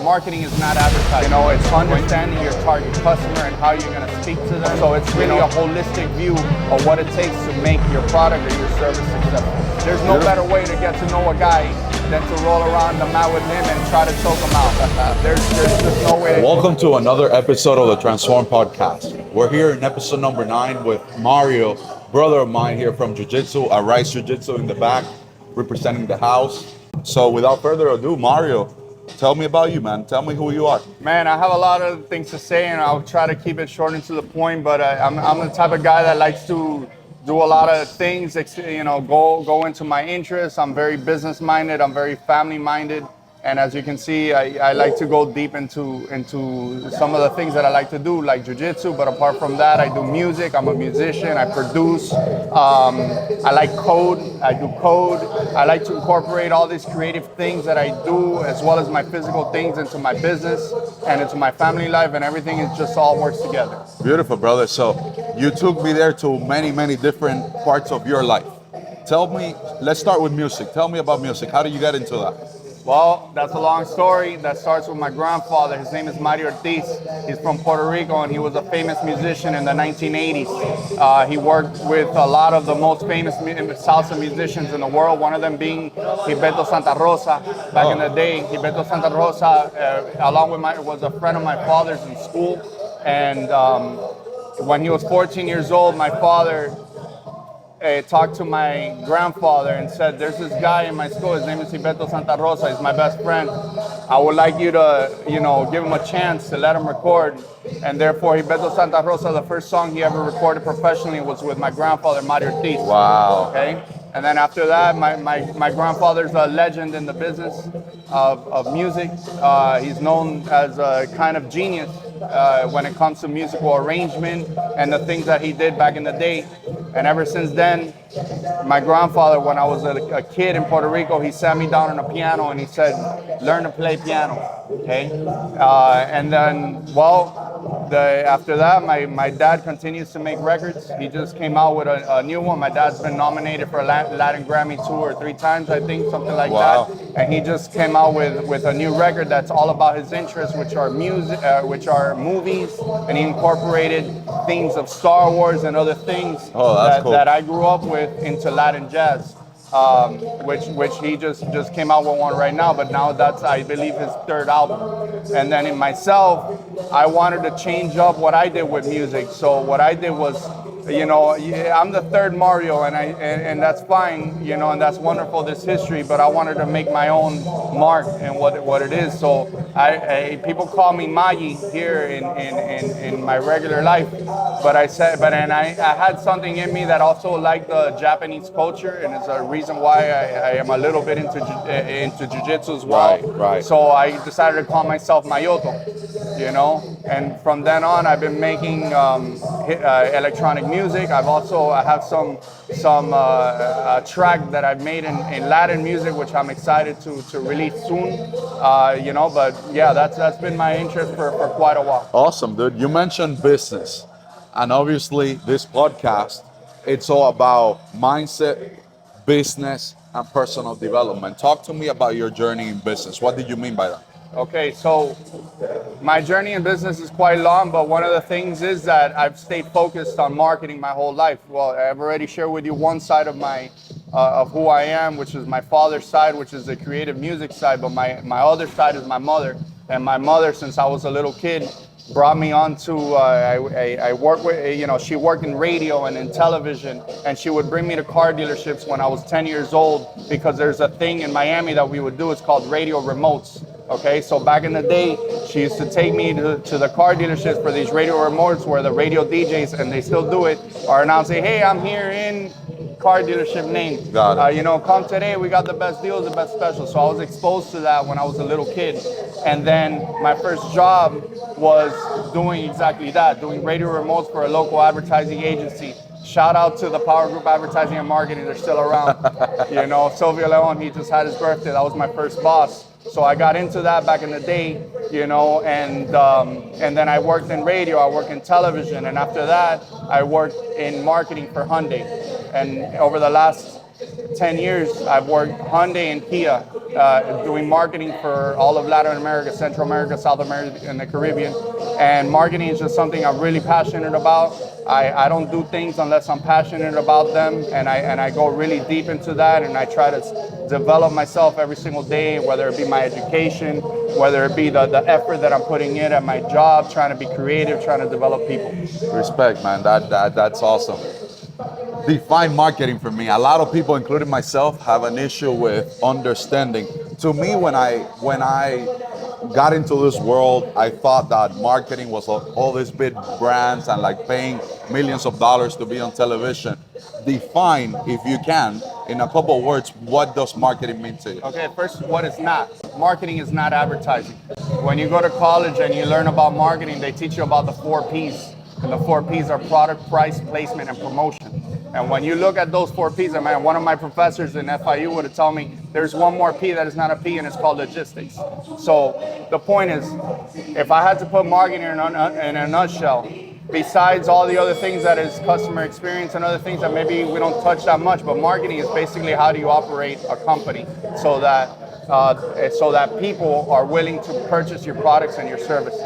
marketing is not advertising. It's understanding your target customer and how you're gonna speak to them. So it's really a holistic view of what it takes to make your product or your service successful. There's no better way to get to know a guy than to roll around the mat with him and try to choke him out. There's just no way. Welcome to another episode of the Transform Podcast. We're here in episode number 9 with Mario, brother of mine here from Jiu Jitsu, Rise Jiu Jitsu in the back, representing the house. So without further ado, Mario, tell me about you, man. Tell me who you are. Man, I have a lot of things to say, and I'll try to keep it short and to the point. But I'm the type of guy that likes to do a lot of things. Go into my interests. I'm very business minded. I'm very family minded. And as you can see, I like to go deep into some of the things that I like to do, like jiu-jitsu. But apart from that, I do music. I'm a musician. I produce. I like code. I do code. I like to incorporate all these creative things that I do, as well as my physical things, into my business and into my family life, and everything is just all works together. Beautiful, brother. So you took me there to many, many different parts of your life. Tell me, let's start with music. Tell me about music. How did you get into that? Well, that's a long story. That starts with my grandfather. His name is Mayoto. He's from Puerto Rico, and he was a famous musician in the 1980s. He worked with a lot of the most famous salsa musicians in the world, one of them being Gilberto Santa Rosa. Back in the day, Gilberto Santa Rosa, along with was a friend of my father's in school. And when he was 14 years old, my father talked to my grandfather and said, there's this guy in my school, his name is Gilberto Santa Rosa, he's my best friend. I would like you to, give him a chance to let him record. And therefore, Gilberto Santa Rosa, the first song he ever recorded professionally was with my grandfather, Mario Ortiz. Wow. Okay? And then after that, my grandfather's a legend in the business of music. He's known as a kind of genius when it comes to musical arrangement and the things that he did back in the day. And ever since then, my grandfather, when I was a kid in Puerto Rico, he sat me down on a piano and he said, learn to play piano, okay? And then, after that, my dad continues to make records. He just came out with a new one. My dad's been nominated for a Latin Grammy 2 or 3 times, I think, something like that. And he just came out with a new record that's all about his interests, which are music, which are movies, and he incorporated themes of Star Wars and other things that I grew up with into Latin jazz. Which he just came out with one right now, but now that's, I believe, his 3rd album. And then in myself, I wanted to change up what I did with music. So what I did was, I'm the 3rd Mario, and that's fine, and that's wonderful, this history, but I wanted to make my own mark and what it is. So people call me Magi here in my regular life, but I had something in me that also liked the Japanese culture, and it's a reason why I am a little bit into jiu-jitsu as well. Right. So I decided to call myself Mayoto, and from then on I've been making electronic music. I have some track that I've made in Latin music, which I'm excited to release soon. But yeah, that's been my interest for quite a while. Awesome, dude. You mentioned business, and obviously this podcast, it's all about mindset, business, and personal development. Talk to me about your journey in business. What did you mean by that? Okay, so my journey in business is quite long, but one of the things is that I've stayed focused on marketing my whole life. Well, I've already shared with you one side of of who I am, which is my father's side, which is the creative music side, but my other side is my mother. And my mother, since I was a little kid, brought me on to, I work with, she worked in radio and in television, and she would bring me to car dealerships when I was 10 years old, because there's a thing in Miami that we would do, it's called radio remotes. Okay, so back in the day, she used to take me to the car dealerships for these radio remotes where the radio DJs, and they still do it, are announcing, hey, I'm here in car dealership name. Got it. Come today, we got the best deals, the best specials. So I was exposed to that when I was a little kid. And then my first job was doing exactly that, doing radio remotes for a local advertising agency. Shout out to the Power Group Advertising and Marketing, they're still around. Silvio Leon, he just had his birthday, that was my first boss. So I got into that back in the day, and then I worked in radio, I worked in television, and after that, I worked in marketing for Hyundai. And over the last 10 years, I've worked Hyundai and Kia, doing marketing for all of Latin America, Central America, South America, and the Caribbean. And marketing is just something I'm really passionate about. I don't do things unless I'm passionate about them, and I go really deep into that, and I try to develop myself every single day, whether it be my education, whether it be the effort that I'm putting in at my job, trying to be creative, trying to develop people. Respect, man. That's awesome. Define marketing for me. A lot of people, including myself, have an issue with understanding. To me, when I got into this world, I thought that marketing was all these big brands and like paying millions of dollars to be on television. Define, if you can, in a couple of words, what does marketing mean to you? Okay, first, what it's not. Marketing is not advertising. When you go to college and you learn about marketing, they teach you about the 4 Ps. And the 4 Ps are product, price, placement, and promotion. And when you look at those 4 Ps, I mean, one of my professors in FIU would have told me there's one more P that is not a P, and it's called logistics. So the point is, if I had to put marketing in a nutshell, besides all the other things that is customer experience and other things that maybe we don't touch that much, but marketing is basically how do you operate a company so that people are willing to purchase your products and your services.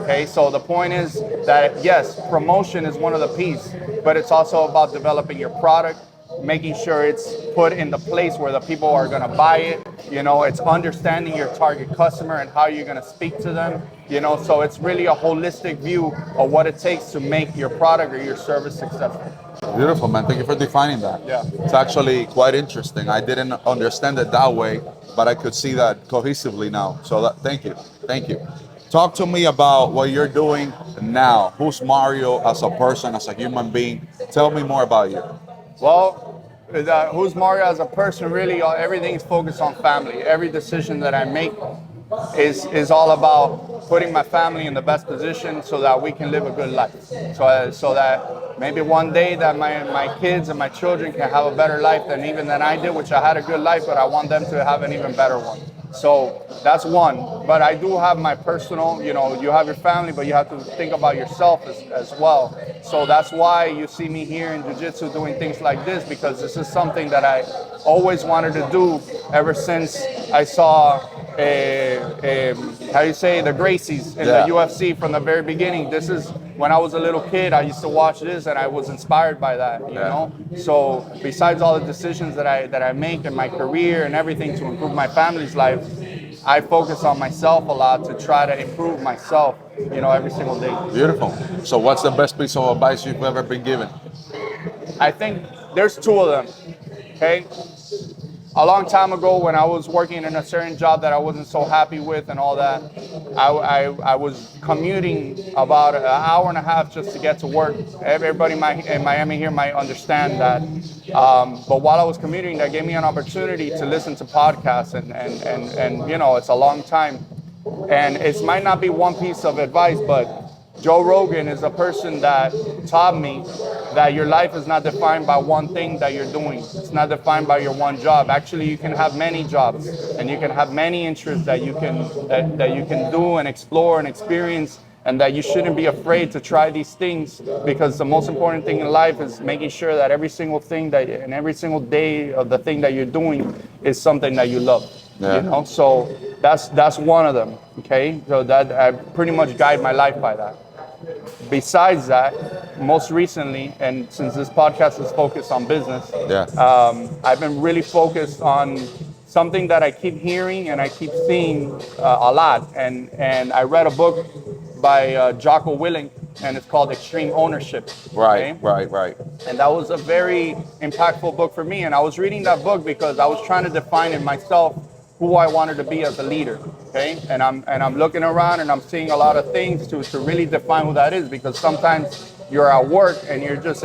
Okay, so the point is that yes, promotion is one of the P's, but it's also about developing your product, making sure it's put in the place where the people are going to buy it. You know, it's understanding your target customer and how you're going to speak to them. You know, so it's really a holistic view of what it takes to make your product or your service successful. Beautiful, man. Thank you for defining that. Yeah. It's actually quite interesting. I didn't understand it that way, but I could see that cohesively now. So thank you. Thank you. Talk to me about what you're doing now. Who's Mario as a person, as a human being? Tell me more about you. Well, who's Mario as a person? Really, everything is focused on family. Every decision that I make is all about putting my family in the best position so that we can live a good life. So that maybe one day that my kids and my children can have a better life than I did, which I had a good life, but I want them to have an even better one. So that's one. But I do have my personal, you know, you have your family, but you have to think about yourself as well. So that's why you see me here in Jiu Jitsu doing things like this, because this is something that I always wanted to do ever since I saw the Gracies in the UFC from the very beginning. This is when I was a little kid, I used to watch this and I was inspired by that, you know? So besides all the decisions that I make in my career and everything to improve my family's life, I focus on myself a lot to try to improve myself, you know, every single day. Beautiful. So what's the best piece of advice you've ever been given? I think there's 2 of them, okay? A long time ago, when I was working in a certain job that I wasn't so happy with and all that, I was commuting about an hour and a half just to get to work. Everybody in Miami here might understand that. But while I was commuting, that gave me an opportunity to listen to podcasts, and you know, it's a long time. And it might not be one piece of advice, but Joe Rogan is a person that taught me that your life is not defined by one thing that you're doing. It's not defined by your one job. Actually, you can have many jobs, and you can have many interests that you can do and explore and experience, and that you shouldn't be afraid to try these things, because the most important thing in life is making sure that every single thing and every single day of the thing that you're doing is something that you love. Yeah. You know, so that's one of them. Okay, so that I pretty much guide my life by that. Besides that, most recently, and since this podcast is focused on business, I've been really focused on something that I keep hearing and I keep seeing a lot. And I read a book by Jocko Willink, and it's called Extreme Ownership. Right, okay? Right. And that was a very impactful book for me. And I was reading that book because I was trying to define in myself who I wanted to be as a leader, okay? And I'm looking around and I'm seeing a lot of things to really define who that is, because sometimes you're at work and you're just,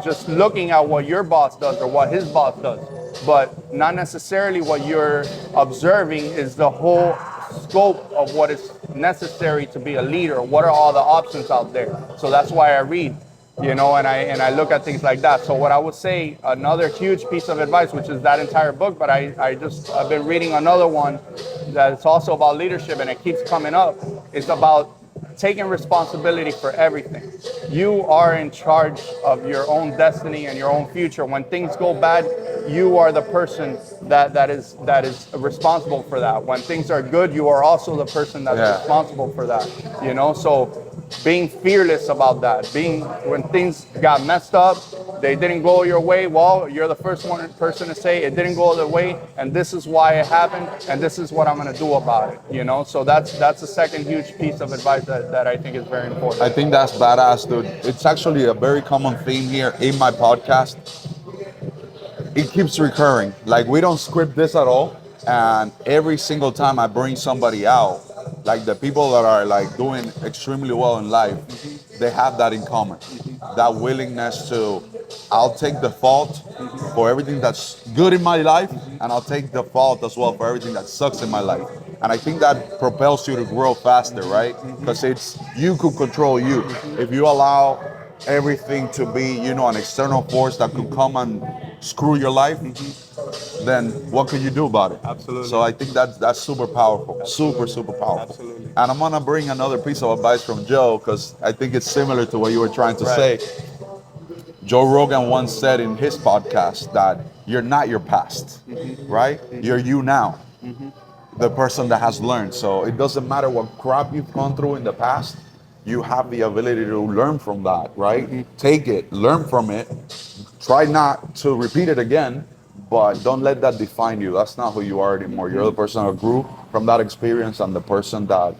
just looking at what your boss does or what his boss does, but not necessarily what you're observing is the whole scope of what is necessary to be a leader. What are all the options out there? So that's why I read. You know, and I look at things like that. So what I would say, another huge piece of advice, which is that entire book, but I've been reading another one that's also about leadership, and it keeps coming up, is about taking responsibility for everything. you are in charge of your own destiny and your own future. When things go bad, you are the person that is responsible for that. When things are good, you are also the person that's responsible for that. You know, so being fearless about that. Being when things got messed up, they didn't go your way. Well, you're the first person to say it didn't go the way, and this is why it happened, and this is what I'm gonna do about it. You know, so that's the second huge piece of advice that I think is very important. I think that's badass, dude. It's actually a very common theme here in my podcast. It keeps recurring. Like, we don't script this at all. And every single time I bring somebody out, like the people that are like doing extremely well in life, they have that in common. That willingness to, I'll take the fault for everything that's good in my life, and I'll take the fault as well for everything that sucks in my life. And I think that propels you to grow faster, right? Because it's, you could control you. If you allow everything to be, you know, an external force that could come and screw your life, then what can you do about it? Absolutely. So I think that's super powerful. Super powerful. Absolutely. And I'm gonna bring another piece of advice from Joe, because I think it's similar to what you were trying to say. Joe Rogan once said in his podcast that you're not your past, right? You're you now, the person that has learned. So it doesn't matter what crap you've gone through in the past, you have the ability to learn from that, right? Take it, learn from it, try not to repeat it again, but don't let that define you. That's not who you are anymore. You're the person that grew from that experience and the person that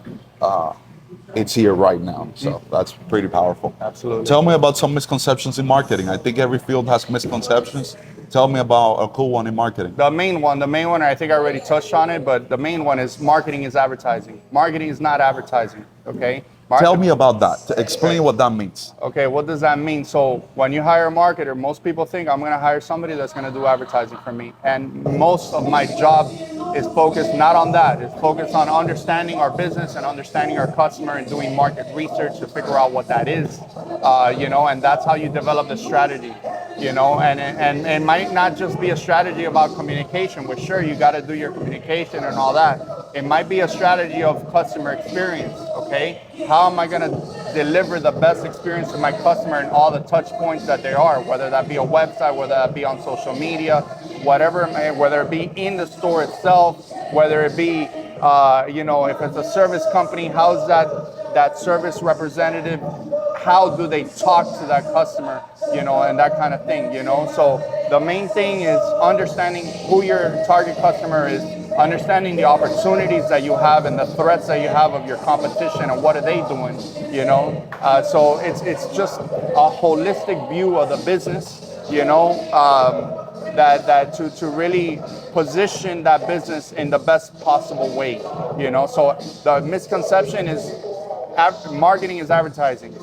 it's here right now. So that's pretty powerful. Absolutely. Tell me about some misconceptions in marketing. I think every field has misconceptions. Tell me about a cool one in marketing. The main one, I think I already touched on it, but the main one is marketing is advertising. Marketing is not advertising, okay? Tell me about that. Explain what that means. Okay, what does that mean? So when you hire a marketer, most people think I'm going to hire somebody that's going to do advertising for me. And most of my job is focused not on that. It's focused on understanding our business and understanding our customer and doing market research to figure out what that is, you know, and that's how you develop the strategy, you know, and it might not just be a strategy about communication, which sure, you got to do your communication and all that. It might be a strategy of customer experience, okay? How am I going to deliver the best experience to my customer in all the touch points that there are, whether that be a website, whether that be on social media, whatever, whether it be in the store itself, whether it be, you know, if it's a service company, how's that service representative, how do they talk to that customer, you know, and that kind of thing, you know? So the main thing is understanding who your target customer is, understanding the opportunities that you have and the threats that you have of your competition and what are they doing, you know? So it's just a holistic view of the business, you know, that to really position that business in the best possible way, you know? So the misconception is marketing is advertising.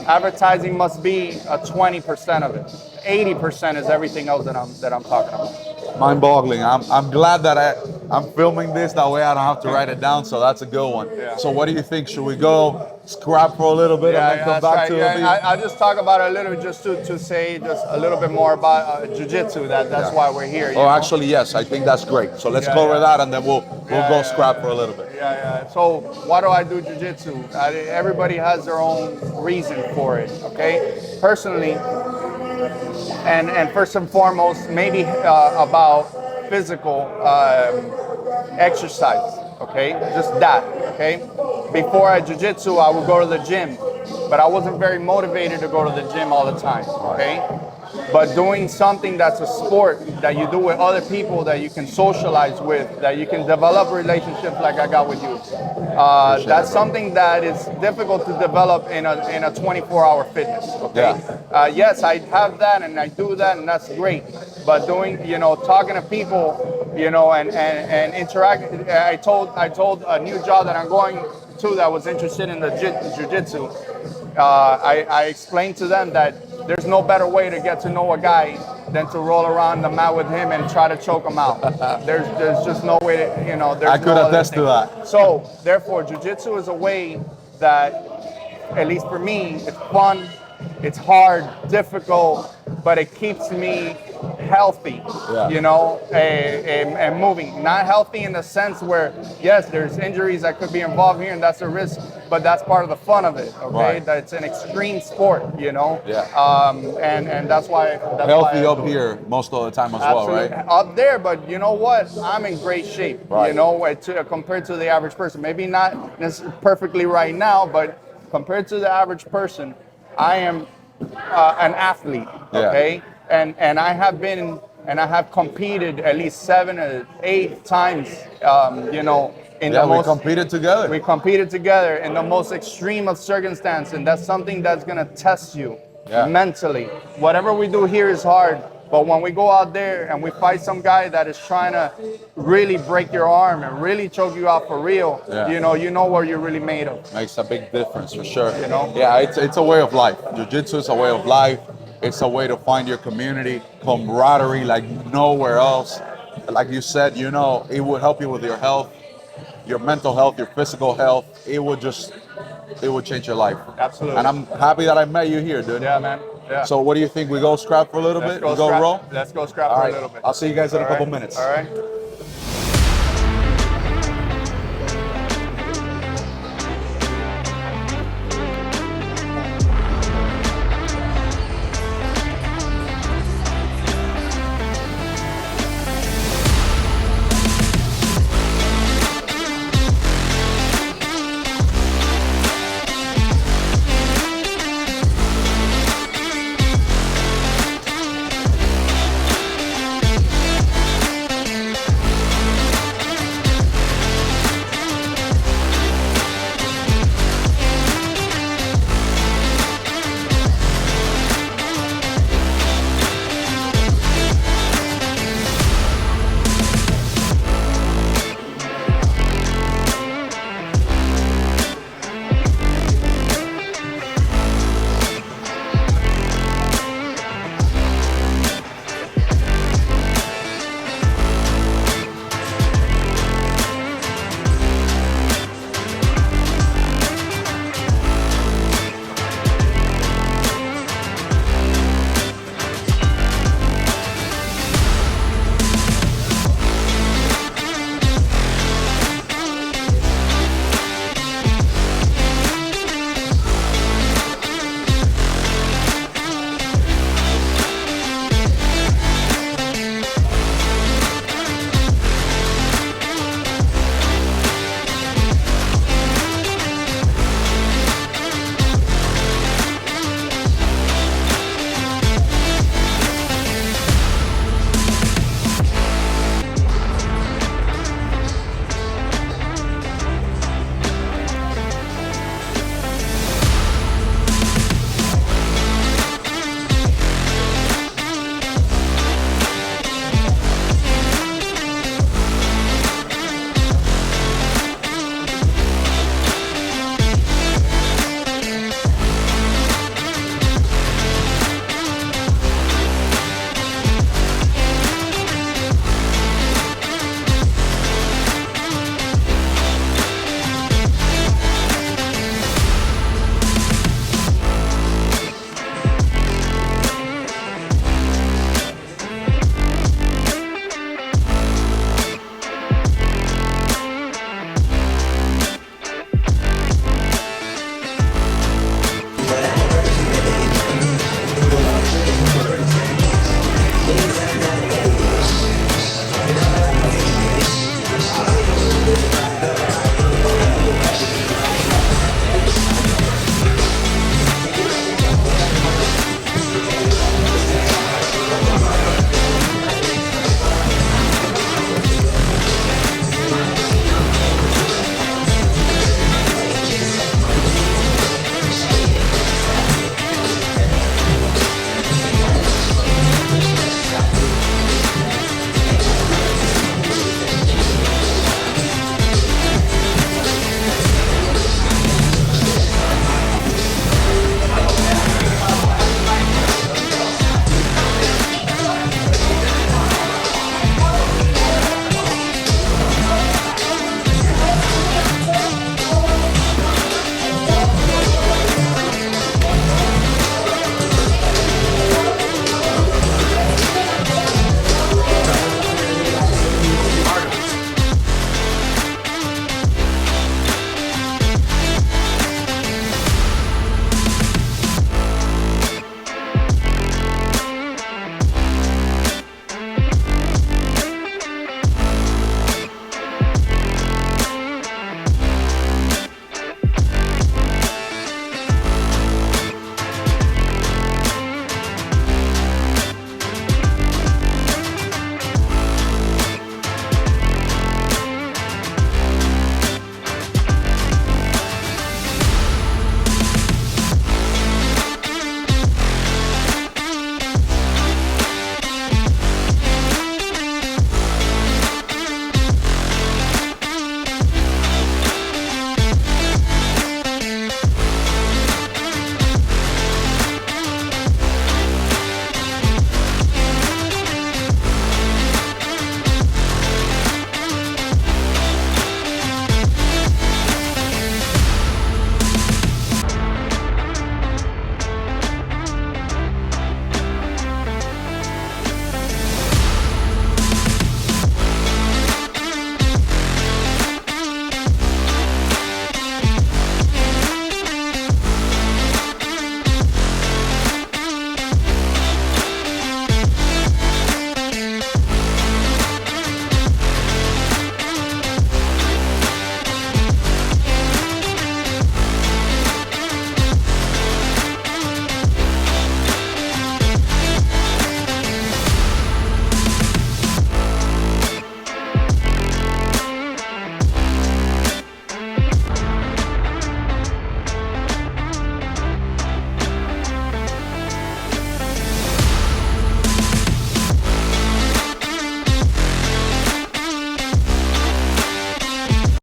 Advertising must be 20% of it. 80% is everything else that I'm talking about. Mind-boggling. I'm glad that I'm filming this, that way I don't have to write it down, so that's a good one. Yeah. So what do you think? Should we go scrap for a little bit and then come back to it? I'll just talk about it a little bit just to say just a little bit more about Jiu Jitsu. That's why we're here. Oh, actually, yes, I think that's great. So let's cover that and then we'll go scrap for a little bit. So why do I do Jiu Jitsu? Everybody has their own reason for it, okay? Personally, and first and foremost, maybe about physical exercise, okay? Just that, okay? Before I jiu-jitsu, I would go to the gym, but I wasn't very motivated to go to the gym all the time, okay? But doing something that's a sport that you do with other people, that you can socialize with, that you can develop relationships like I got with you, that's something that is difficult to develop in a 24-hour fitness, okay? Yes, I have that and I do that and that's great, but doing, you know, talking to people, you know, and interact. I told a new job that I'm going to that was interested in the jiu-jitsu. I explained to them that there's no better way to get to know a guy than to roll around the mat with him and try to choke him out. There's just no way to, you know, there's I could attest to that. So therefore, jiu-jitsu is a way that, at least for me, it's fun, it's hard, difficult, but it keeps me healthy, Yeah. you know, and moving. Not healthy in the sense where, yes, there's injuries that could be involved here, and that's a risk, but that's part of the fun of it, okay? Right. That it's an extreme sport, you know? Yeah. And that's why. Healthy I up do it. here most of the time as Absolutely. well, right? Up there, but you know what? I'm in great shape, Right. you know, compared to the average person. Maybe not perfectly right now, but compared to the average person, I am an athlete, Yeah. okay? And I have been, and I have competed at least 7 or 8 times, you know, in Yeah, the we most. competed together. We competed together in the most extreme of circumstances, and that's something that's gonna test you Yeah. mentally. Whatever we do here is hard, but when we go out there and we fight some guy that is trying to really break your arm and really choke you out for real, Yeah. you know what you're really made of. Makes a big difference for sure. You know? Yeah, it's a way of life. Jiu-jitsu is a way of life. It's a way to find your community, camaraderie like nowhere else. Like you said, you know, it would help you with your health, your mental health, your physical health. It would change your life. Absolutely. And I'm happy that I met you here, dude. Yeah, man. Yeah. So what do you think? We go scrap for a little Let's bit? go We go scrap. roll? Let's go scrap All for right. a little bit. I'll see you guys in a All couple right. minutes. All right.